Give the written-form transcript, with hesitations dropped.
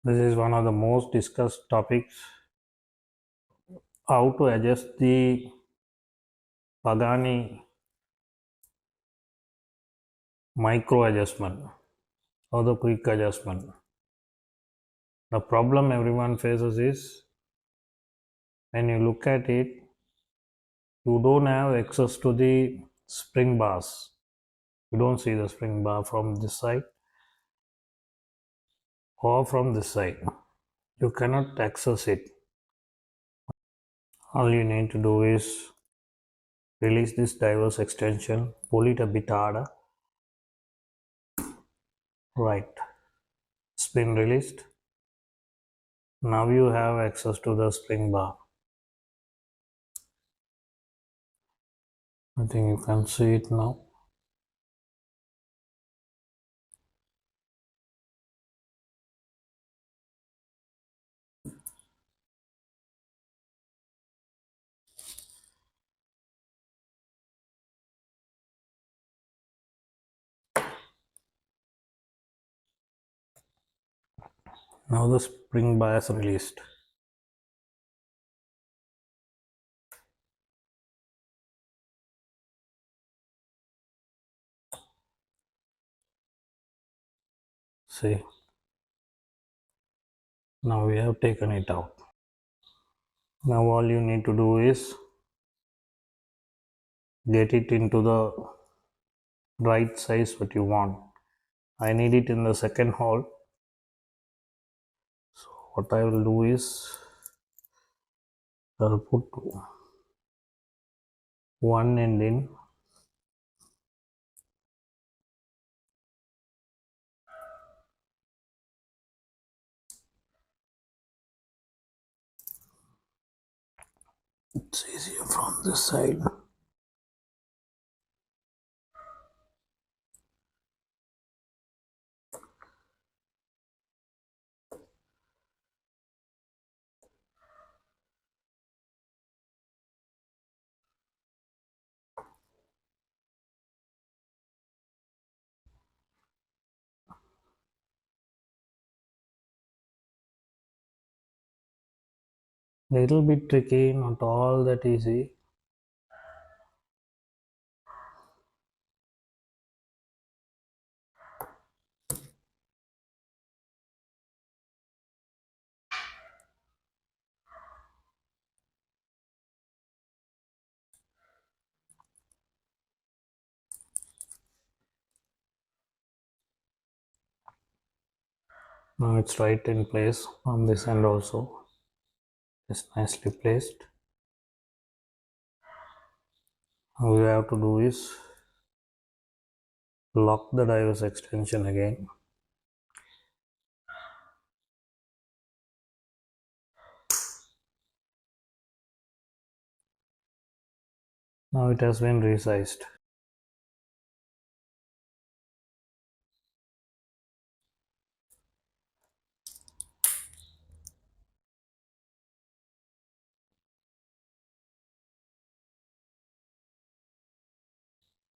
This is one of the most discussed topics, how to adjust the Pagani micro adjustment or the quick adjustment. The problem everyone faces is when you look at it, you don't have access to the spring bars. You don't see the spring bar from this side or from this side. You cannot access it. All you need to do is release this diverse extension, pull it a bit harder. Right. Spin released. Now you have access to the spring bar. I think you can see it now. Now the spring bar is released. See, now we have taken it out. Now all you need to do is get it into the right size what you want. I need it in the second hole. So what I will do is I'll put one end in. It's easier from this side. Little bit tricky, not all that easy. Now it's right in place on this end also. It's nicely placed. All we have to do is lock the diverse extension again. Now it has been resized.